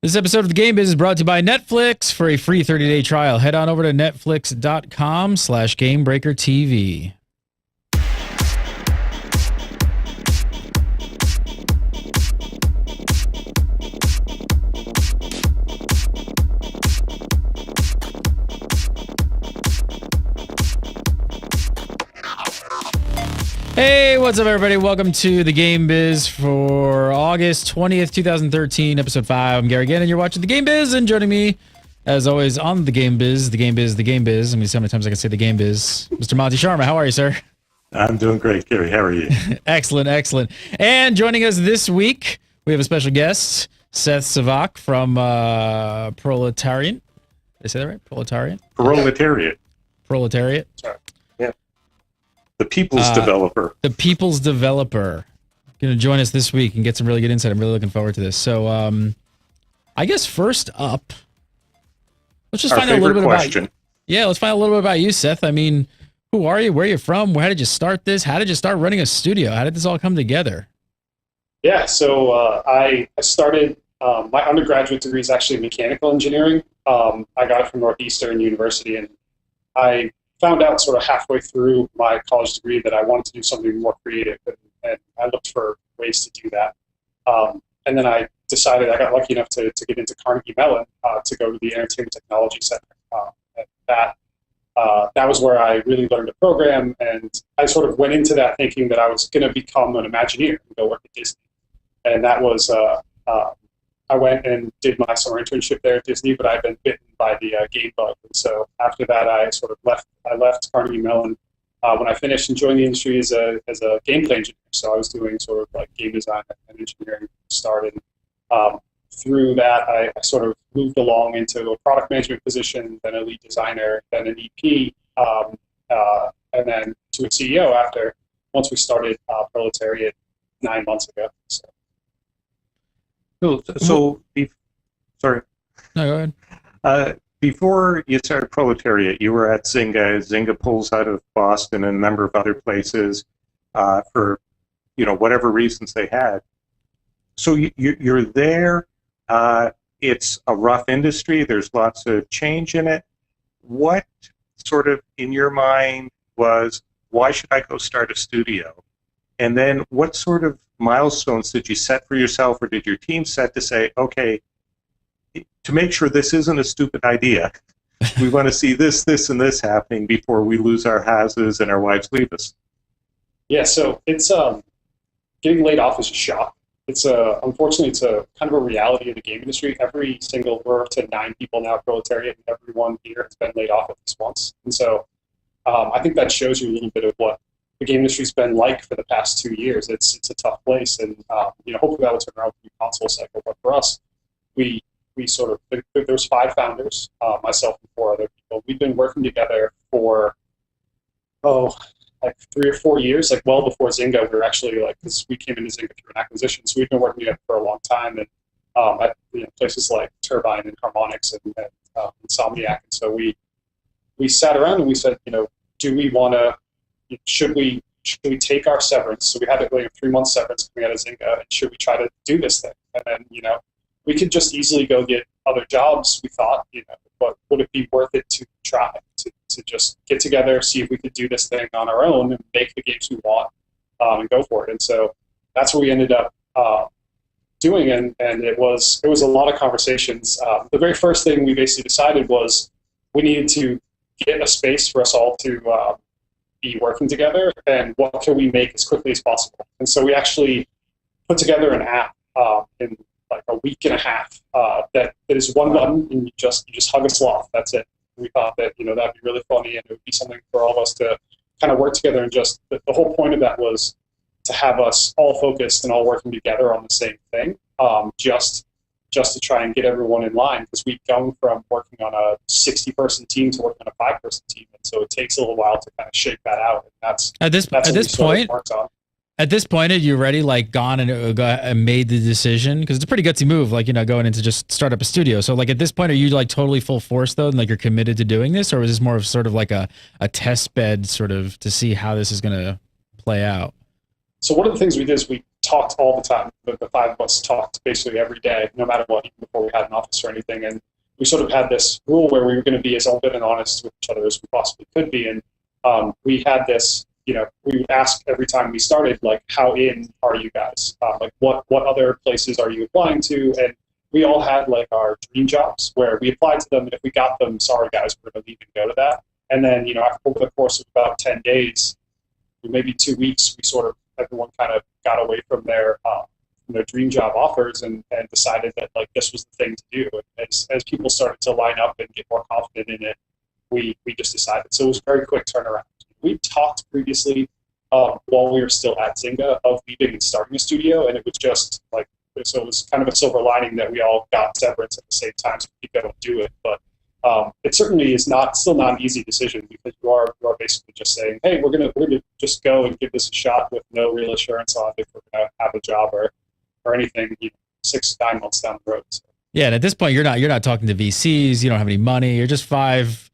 This episode of the Game Biz is brought to you by Netflix. For a free 30-day trial, head on over to netflix.com/GamebreakerTV. Hey, what's up, everybody? Welcome to the Game Biz for August 20th, 2013, episode 5. I'm Gary again, and you're watching the Game Biz, and joining me, as always, on the Game Biz, the Game Biz, the Game Biz. Let me see how many times I can say the Game Biz. Mr. Monty Sharma, how are you, sir? I'm doing great, Gary. How are you? Excellent, excellent. And joining us this week, we have a special guest, Seth Sivak from Proletariat. Did I say that right? Proletariat? Proletariat. Sorry. Yeah. The People's Developer. The People's Developer. Going to join us this week and get some really good insight. I'm really looking forward to this. So, I guess first up, let's just find out a little bit about you. Yeah, let's find out a little bit about you, Seth. I mean, who are you? Where are you from? How did you start this? How did you start running a studio? How did this all come together? Yeah, so I started, my undergraduate degree is actually mechanical engineering. I got it from Northeastern University, and I found out sort of halfway through my college degree that I wanted to do something more creative, and I looked for ways to do that. And then I decided, I got lucky enough to get into Carnegie Mellon to go to the Entertainment Technology Center. And that was where I really learned to program, and I sort of went into that thinking that I was going to become an Imagineer and go work at Disney. And that was, I went and did my summer internship there at Disney, but I've been bitten by the game bug. And so after that, I sort of left Carnegie Mellon when I finished and joined the industry as a gameplay engineer. So I was doing sort of like game design and engineering started. Through that, I sort of moved along into a product management position, then a lead designer, then an EP, and then to a CEO once we started Proletariat 9 months ago. So. Cool. So, sorry. No, go ahead. Before you started Proletariat, you were at Zynga. Zynga pulls out of Boston and a number of other places for, whatever reasons they had. So you're there. It's a rough industry. There's lots of change in it. What sort of, in your mind, was, why should I go start a studio? And then what sort of milestones did you set for yourself, or did your team set to say, okay, to make sure this isn't a stupid idea, we want to see this, this, and this happening before we lose our houses and our wives leave us? Yeah, so it's getting laid off is a shock. It's unfortunately, it's a kind of a reality of the game industry. We're up to 9 people now at Proletariat, and everyone here has been laid off at least once. And so I think that shows you a little bit of what the game industry's been like for the past 2 years. It's a tough place, and hopefully that will turn around for the console cycle. But for us, we sort of, there's 5 founders, myself and 4 other people. We've been working together for like 3 or 4 years, like well before Zynga. We were actually because we came into Zynga through an acquisition, so we've been working together for a long time, and at places like Turbine and Harmonix and Insomniac. And so we sat around and we said, do we want to? Should we take our severance? So we had a 3-month severance coming out of Zynga, and should we try to do this thing? And then, we could just easily go get other jobs, we thought, but would it be worth it to try to just get together, see if we could do this thing on our own and make the games we want and go for it? And so that's what we ended up doing, and it was a lot of conversations. The very first thing we basically decided was we needed to get a space for us all to be working together, and what can we make as quickly as possible. And so we actually put together an app in like a week and a half that is one button, and you just hug a sloth. That's it. We thought that that'd be really funny, and it would be something for all of us to kind of work together. And just the whole point of that was to have us all focused and all working together on the same thing, just to try and get everyone in line, because we've gone from working on a 60-person team to working on a 5-person team, and so it takes a little while to kind of shake that out. And that's at this point. At this point, had you already gone and made the decision? Because it's a pretty gutsy move, going into just start up a studio. So at this point, are you totally full force though, and you're committed to doing this, or is this more of sort of like a test bed sort of to see how this is going to play out? So one of the things we did is we talked all the time. The five of us talked basically every day, no matter what, even before we had an office or anything. And we sort of had this rule where we were going to be as open and honest with each other as we possibly could be. And we had this, we would ask every time we started, like, how in are you guys? Like, what other places are you applying to? And we all had like our dream jobs where we applied to them, and if we got them, sorry guys, we're going to leave and go to that. And then, over the course of about 10 days, maybe 2 weeks, everyone kind of got away from their dream job offers and decided that like this was the thing to do. And as people started to line up and get more confident in it, we just decided. So it was a very quick turnaround. We talked previously while we were still at Zynga of leaving and starting a studio, and it was just like, so it was kind of a silver lining that we all got severance at the same time, so we don't do it. But it certainly is still not an easy decision, because you are basically just saying, hey, we're gonna just go and give this a shot with no real assurance on if we're gonna have a job or anything 6-9 months down the road. So. Yeah, and at this point, you're not talking to VCs. You don't have any money. You're just 5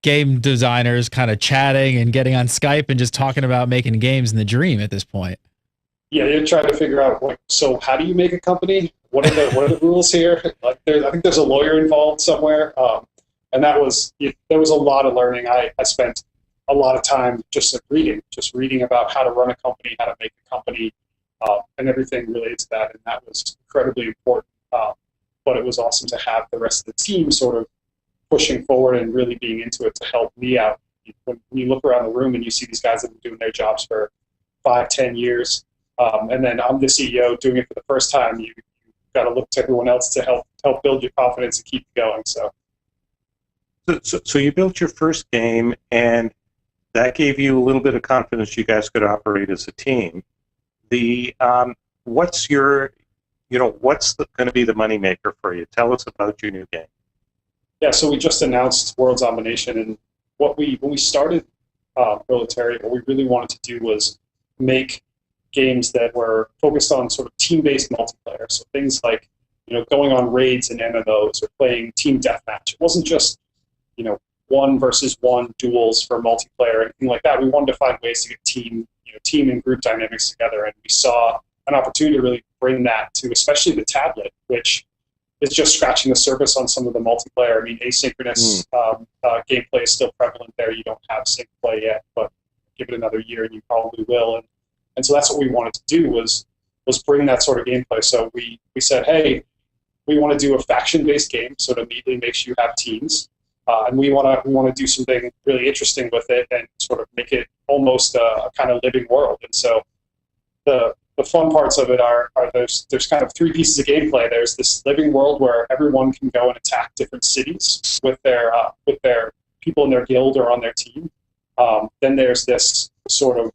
game designers kind of chatting and getting on Skype and just talking about making games in the dream at this point. Yeah, you're trying to figure out, like, so how do you make a company? What are the rules here? Like, I think there's a lawyer involved somewhere, and there was a lot of learning. I spent a lot of time just reading about how to run a company, how to make a company, and everything related to that, and that was incredibly important. But it was awesome to have the rest of the team sort of pushing forward and really being into it to help me out. When you look around the room and you see these guys that have been doing their jobs for 5-10 years, and then I'm the CEO doing it for the first time, you've got to look to everyone else to help build your confidence and keep it going. So you built your first game, and that gave you a little bit of confidence you guys could operate as a team. What's going to be the moneymaker for you? Tell us about your new game. Yeah, so we just announced Worlds Domination, and when we started Proletariat, what we really wanted to do was make games that were focused on sort of team-based multiplayer. So things like, going on raids and MMOs or playing team deathmatch. It wasn't just, 1 versus 1 duels for multiplayer or anything like that. We wanted to find ways to get team and group dynamics together, and we saw an opportunity to really bring that to especially the tablet, which is just scratching the surface on some of the multiplayer. I mean, asynchronous gameplay is still prevalent there. You don't have sync play yet, but give it another year and you probably will. And so that's what we wanted to do was bring that sort of gameplay. So we said, hey, we want to do a faction-based game, so it immediately makes you have teams. And we want to do something really interesting with it and sort of make it almost a kind of living world. And so the fun parts of it are there's kind of 3 pieces of gameplay. There's this living world where everyone can go and attack different cities with their people in their guild or on their team. Then there's this sort of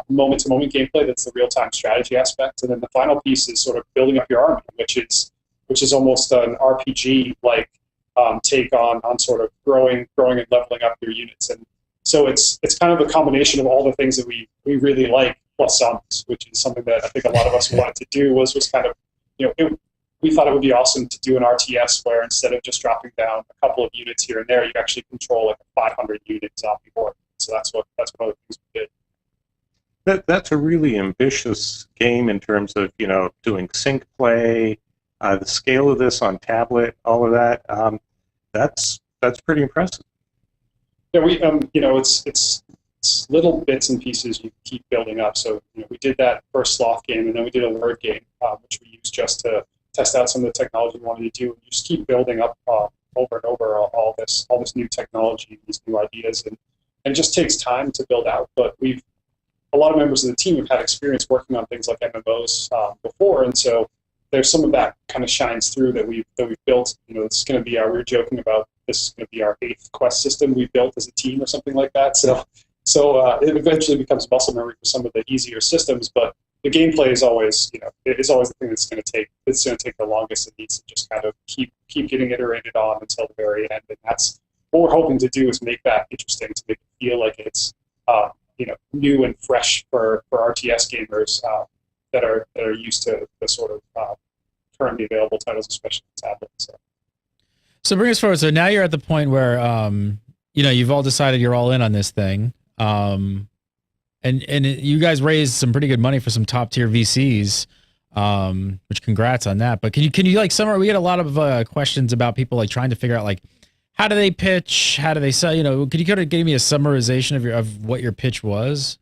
moment-to-moment gameplay that's the real-time strategy aspect. And then the final piece is sort of building up your army, which is almost an RPG-like take on sort of growing and leveling up your units. And so it's kind of a combination of all the things that we really like, plus zombies, which is something that I think a lot of us wanted to do, was kind of, we thought it would be awesome to do an RTS where instead of just dropping down a couple of units here and there, you actually control like a 500-unit zombie horde. So that's one of the things we did. That's a really ambitious game in terms of, doing sync play, the scale of this on tablet, all of that. That's pretty impressive. Yeah, we it's little bits and pieces you keep building up. So we did that first sloth game, and then we did a word game, which we used just to test out some of the technology we wanted to do. And you just keep building up over and over all this new technology, these new ideas, and it just takes time to build out. But a lot of members of the team have had experience working on things like MMOs before, and so there's some of that kind of shines through that we've built. It's going to be we were joking about this is going to be our 8th quest system we built as a team or something like that. So it eventually becomes muscle memory for some of the easier systems, but the gameplay is always, it is always the thing that's going to take the longest. It needs to just kind of keep getting iterated on until the very end, and that's what we're hoping to do, is make that interesting, to make it feel like it's new and fresh for RTS gamers that are used to the sort of currently available titles, especially on tablets. So bring us forward. So now you're at the point where you've all decided you're all in on this thing. And you guys raised some pretty good money for some top tier VCs, which congrats on that. But can you like summarize? We get a lot of questions about people like trying to figure out like how do they pitch, how do they sell? You know, could you kind of give me a summarization of what your pitch was?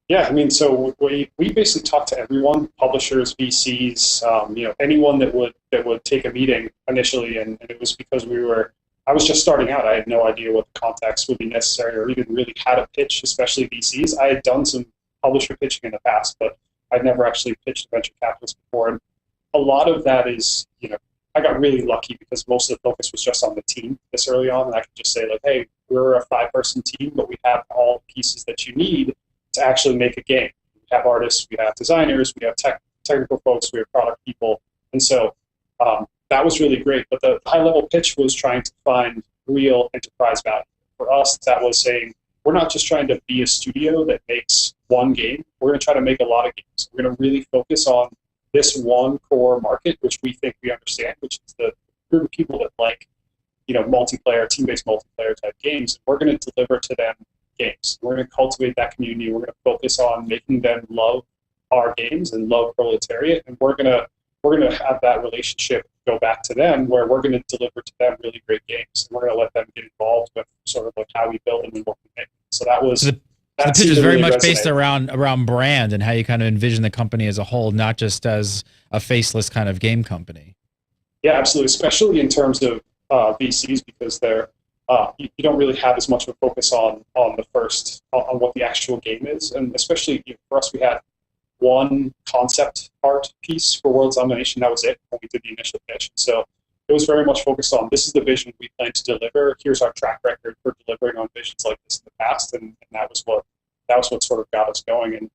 Yeah, I mean, so we basically talked to everyone, publishers, VCs, you know, anyone that would take a meeting initially, and it was because I was just starting out. I had no idea what the context would be necessary or even really how to pitch, especially VCs. I had done some publisher pitching in the past, but I'd never actually pitched a venture capitalist before. And a lot of that is, you know, I got really lucky because most of the focus was just on the team this early on. And I could just say like, hey, we're a 5-person team, but we have all the pieces that you need to actually make a game. We have artists, we have designers, we have technical folks, we have product people. And so that was really great. But the high-level pitch was trying to find real enterprise value. For us, that was saying, we're not just trying to be a studio that makes one game. We're going to try to make a lot of games. We're going to really focus on this one core market, which we think we understand, which is the group of people that like, you know, multiplayer, team-based multiplayer type games. We're going to deliver to them games. We're going to cultivate that community. We're going to focus on making them love our games and love Proletariat, and we're going to have that relationship go back to them, where we're going to deliver to them really great games. And we're going to let them get involved with sort of like how we build them and what we make. So that was the pitch is very much based around brand and how you kind of envision the company as a whole, not just as a faceless kind of game company. Yeah, absolutely. Especially in terms of VCs, because they're you don't really have as much of a focus on what the actual game is, and especially, you know, for us, we had one concept art piece for World's Domination. That was it when we did the initial pitch. So it was very much focused on, this is the vision we plan to deliver. Here's our track record for delivering on visions like this in the past, and that was what sort of got us going. And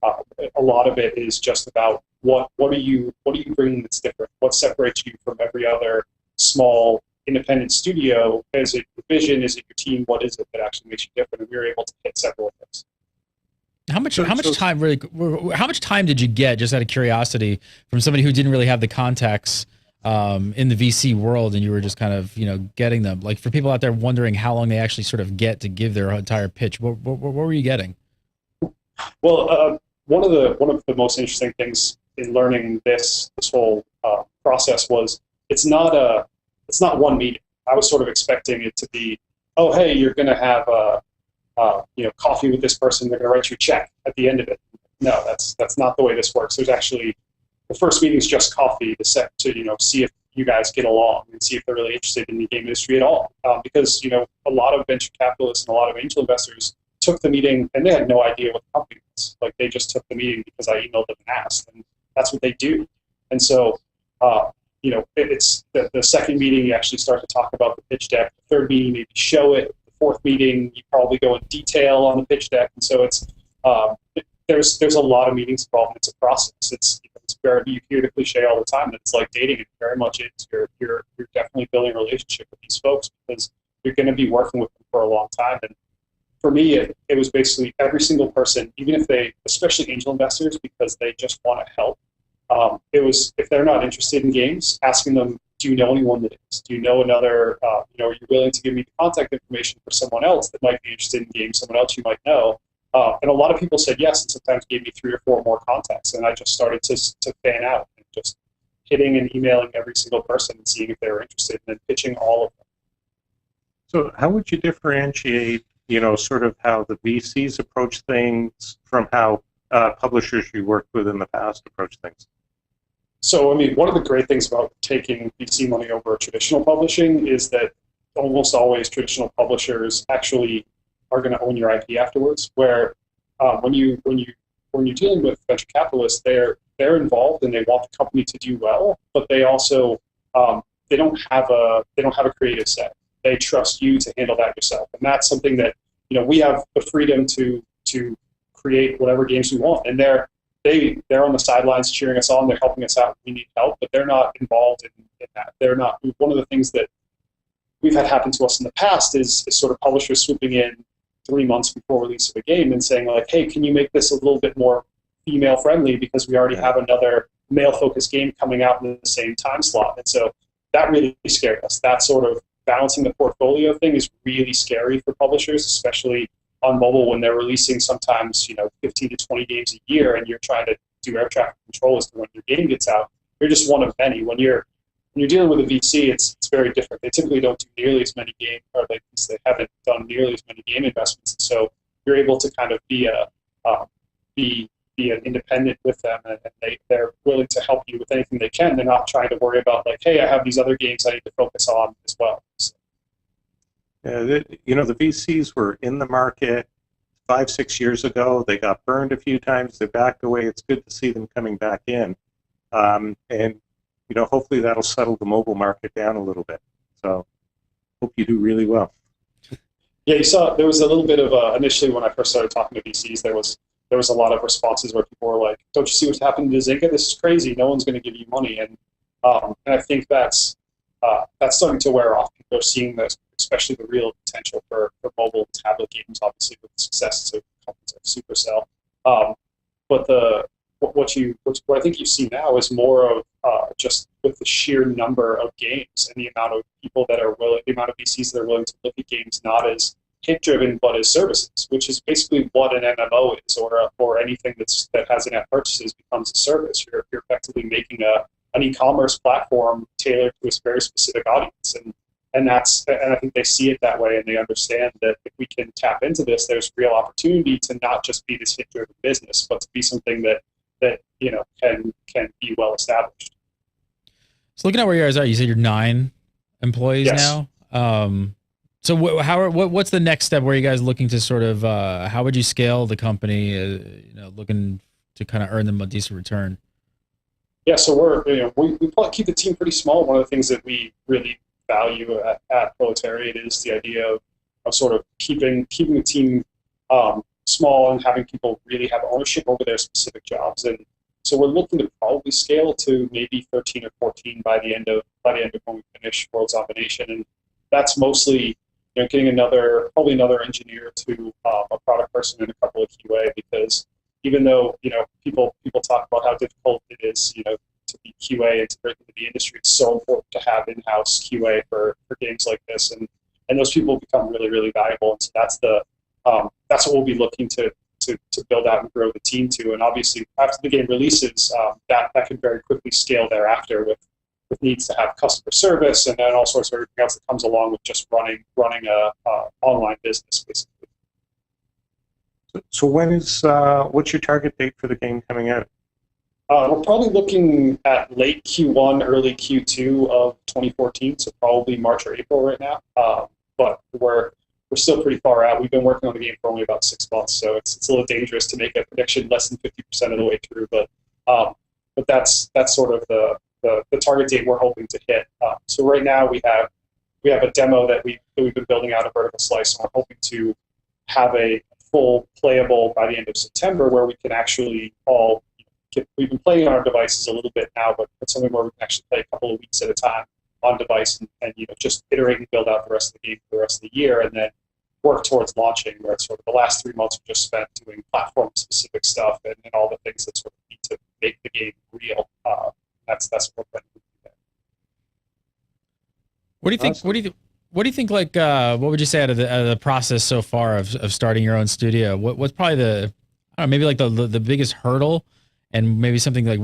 a lot of it is just about what are you bringing that's different? What separates you from every other small independent studio? Is it your vision? Is it your team? What is it that actually makes you different? And we were able to hit several of those. How much time did you get, just out of curiosity, from somebody who didn't really have the contacts in the VC world, and you were just kind of, you know, getting them? Like, for people out there wondering how long they actually sort of get to give their entire pitch, what were you getting? Well, one of the most interesting things in learning this whole process was it's not one meeting. I was sort of expecting it to be, oh, hey, you're going to have coffee with this person. They're going to write you a check at the end of it. No, that's not the way this works. There's actually, the first meeting is just coffee to see if you guys get along and see if they're really interested in the game industry at all. Because, you know, a lot of venture capitalists and a lot of angel investors took the meeting and they had no idea what the company was. Like, they just took the meeting because I emailed them and asked, and that's what they do. And so, it's the second meeting, you actually start to talk about the pitch deck. The third meeting, maybe show it. The fourth meeting, you probably go in detail on the pitch deck. And so it's there's a lot of meetings involved. It's a process. It's very, you hear the cliche all the time that it's like dating. It very much is. You're definitely building a relationship with these folks because you're going to be working with them for a long time. And for me, it was basically every single person, even if they, especially angel investors, because they just want to help. It was, if they're not interested in games, asking them, do you know anyone that is? Do you know another, are you willing to give me the contact information for someone else that might be interested in games, someone else you might know? And a lot of people said yes, and sometimes gave me 3 or 4 more contacts. And I just started to fan out and just hitting and emailing every single person and seeing if they were interested, and then pitching all of them. So how would you differentiate, sort of how the VCs approach things from how publishers you worked with in the past approach things? So, I mean, one of the great things about taking VC money over traditional publishing is that almost always traditional publishers actually are going to own your IP afterwards. Where when you're dealing with venture capitalists, they're involved and they want the company to do well, but they also they don't have a creative set. They trust you to handle that yourself, and that's something that we have the freedom to create whatever games we want, and they're on the sidelines cheering us on. They're helping us out. We need help, but they're not involved in that. They're not. One of the things that we've had happen to us in the past is sort of publishers swooping in 3 months before release of a game and saying like, hey, can you make this a little bit more female friendly because we already have another male focused game coming out in the same time slot. And so that really scared us. That sort of balancing the portfolio thing is really scary for publishers, especially on mobile when they're releasing sometimes 15 to 20 games a year, and you're trying to do air traffic control as to when your game gets out. You're just one of many. When you're dealing with a VC, it's very different. They typically don't do nearly as many game, or they haven't done nearly as many game investments. So you're able to kind of be an independent with them, and they're willing to help you with anything they can. They're not trying to worry about like, hey, I have these other games I need to focus on as well. So. Yeah, the VCs were in the market 5-6 years ago. They got burned a few times. They backed away. It's good to see them coming back in, and hopefully that'll settle the mobile market down a little bit. So hope you do really well. Yeah, you saw there was a little bit of initially when I first started talking to VCs, there was a lot of responses where people were like, "Don't you see what's happening to Zynga? This is crazy. No one's going to give you money." And I think that's starting to wear off. People are seeing this, especially the real potential for mobile and tablet games, obviously with the success of companies like Supercell. But what I think you see now is more of just with the sheer number of games and the amount of people that are willing, the amount of VCs that are willing to look at games not as hit-driven but as services, which is basically what an MMO is, or anything that has in-app purchases becomes a service. You're effectively making an e-commerce platform tailored to a very specific audience, and I think they see it that way, and they understand that if we can tap into this, there's real opportunity to not just be this hit-driven business, but to be something that can be well established. So looking at where you guys are, you said you're 9 employees yes. now. So what's the next step? Where are you guys looking to sort of how would you scale the company? Looking to kind of earn them a decent return. Yeah, so we keep the team pretty small. One of the things that we really value at Proletariat is the idea of sort of keeping the team small and having people really have ownership over their specific jobs. And so we're looking to probably scale to maybe 13 or 14 by the end of when we finish World's Domination. And that's mostly getting probably another engineer to a product person and a couple of QA, because even though people talk about how difficult it is to be QA and to break into the industry, it's so important to have in-house QA for games like this, and those people become really, really valuable. And so that's what we'll be looking to build out and grow the team to. And obviously after the game releases, that can very quickly scale thereafter with needs to have customer service and then all sorts of everything else that comes along with just running a online business, basically. So what's your target date for the game coming out? We're probably looking at late Q1, early Q2 of 2014, so probably March or April right now. But we're still pretty far out. We've been working on the game for only about 6 months, so it's a little dangerous to make a prediction less than 50% of the way through. But that's sort of the target date we're hoping to hit. So right now we have a demo that we've been building out a vertical slice, and we're hoping to have a full playable by the end of September, where we can actually all we've been playing on our devices a little bit now, but it's something where we can actually play a couple of weeks at a time on device and just iterate and build out the rest of the game for the rest of the year, and then work towards launching, where it's sort of the last 3 months we just spent doing platform specific stuff and all the things that sort of need to make the game real. That's what we're going to do there. What do you think? Awesome. What do you think? Like, what would you say out of the process so far of starting your own studio? What's probably maybe like the biggest hurdle, and maybe something like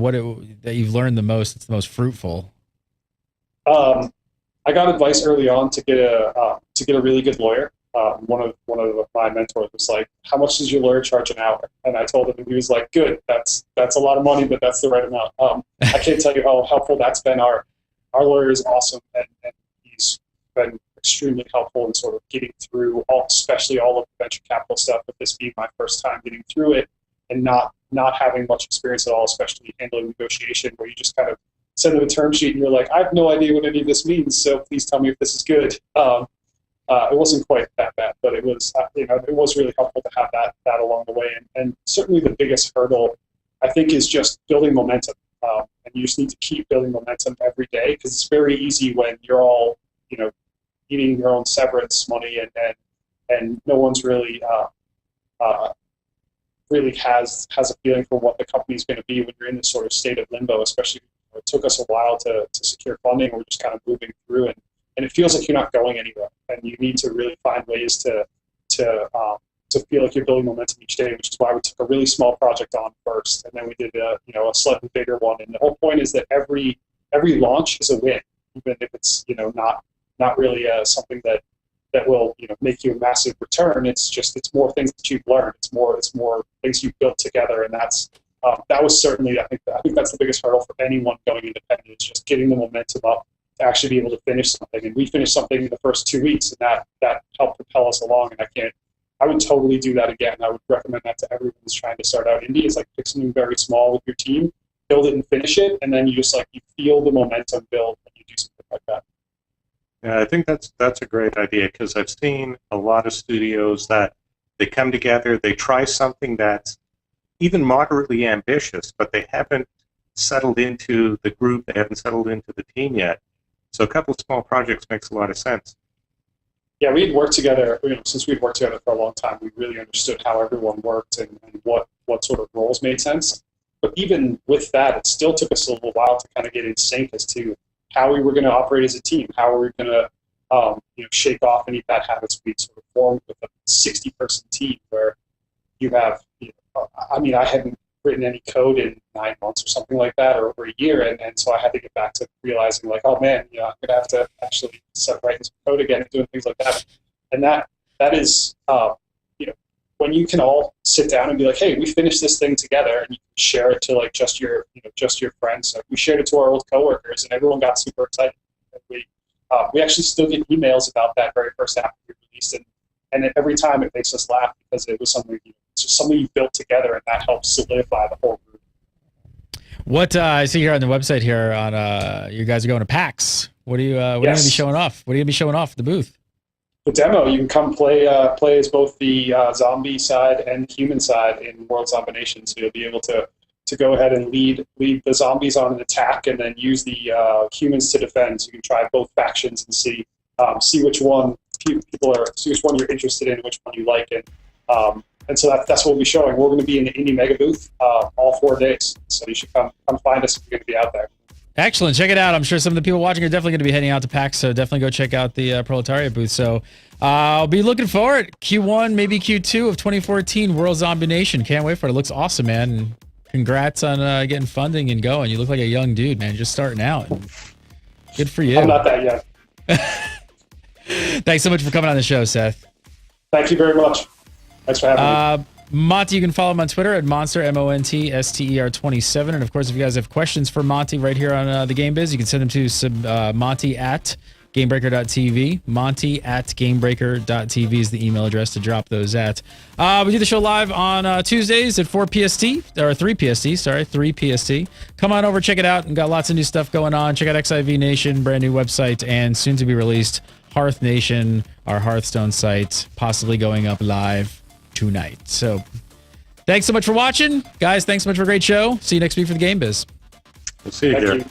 that you've learned the most? It's the most fruitful. I got advice early on to get a really good lawyer. One of my mentors was like, "How much does your lawyer charge an hour?" And I told him, and he was like, "Good, that's a lot of money, but that's the right amount." I can't tell you how helpful that's been. Our lawyer is awesome, and he's been extremely helpful in sort of getting through especially all of the venture capital stuff, with this being my first time getting through it and not having much experience at all, especially handling negotiation, where you just kind of send them a term sheet and you're like, I have no idea what any of this means, so please tell me if this is good. It wasn't quite that bad, but it was it was really helpful to have that along the way. And certainly the biggest hurdle, I think, is just building momentum. And you just need to keep building momentum every day, because it's very easy when you're all eating your own severance money and no one's really has a feeling for what the company's going to be when you're in this sort of state of limbo. Especially, it took us a while to secure funding. We're just kind of moving through, and it feels like you're not going anywhere. And you need to really find ways to to feel like you're building momentum each day, which is why we took a really small project on first, and then we did a slightly bigger one. And the whole point is that every launch is a win, even if it's not really something that will make you a massive return. It's more things that you've learned. It's more things you've built together, and that was certainly I think that's the biggest hurdle for anyone going independent. It's just getting the momentum up to actually be able to finish something. And we finished something in the first 2 weeks, and that helped propel us along. And I would totally do that again. I would recommend that to everyone who's trying to start out indie. It's like pick something very small with your team, build it and finish it, and then you just you feel the momentum build when you do something like that. Yeah, I think that's a great idea, because I've seen a lot of studios that they come together, they try something that's even moderately ambitious, but they haven't settled into the group, they haven't settled into the team yet. So a couple of small projects makes a lot of sense. Yeah, we had worked together, since we'd worked together for a long time, we really understood how everyone worked and what sort of roles made sense. But even with that, it still took us a little while to kind of get in sync as to how we were going to operate as a team, how we were going to shake off any bad habits we sort of formed with a 60-person team where you have, I hadn't written any code in 9 months or something like that, or over a year, and so I had to get back to realizing oh man, I'm going to have to actually start writing some code again and doing things like that. And that is, when you can all sit down and be like, hey, we finished this thing together, and you can share it to just your friends. So we shared it to our old coworkers, and everyone got super excited. And we actually still get emails about that very first app we released, and every time it makes us laugh because it was something you built together, and that helps solidify the whole group. What I see here on the website here on you guys are going to PAX. What are you going to be showing off? What are you going to be showing off at the booth? The demo, you can come play as both the zombie side and human side in World Zombination. So you'll be able to go ahead and lead the zombies on an attack, and then use the humans to defend. So you can try both factions and see which one see which one you're interested in, which one you like, and so that's what we'll be showing. We're going to be in the Indie Mega booth all 4 days. So you should come find us if you're going to be out there. Excellent. Check it out. I'm sure some of the people watching are definitely going to be heading out to PAX, so definitely go check out the Proletariat booth. So I'll be looking forward. Q1, maybe Q2 of 2014, World Zombie Nation. Can't wait for it. It looks awesome, man. And congrats on getting funding and going. You look like a young dude, man. Just starting out. Good for you. I'm not that young. Thanks so much for coming on the show, Seth. Thank you very much. Thanks for having me. Monty, you can follow him on Twitter at Monster, MONTSTER27. And of course, if you guys have questions for Monty right here on the Game Biz, you can send them to Monty at Gamebreaker.tv. Monty at Gamebreaker.tv is the email address to drop those at. We do the show live on Tuesdays at 4 PST, or 3 PST, sorry, 3 PST. Come on over, check it out. We've got lots of new stuff going on. Check out XIV Nation, brand new website, and soon to be released Hearth Nation, our Hearthstone site, possibly going up live tonight. So thanks so much for watching. Guys, thanks so much for a great show. See you next week for the Game Biz. We'll see you, Gary.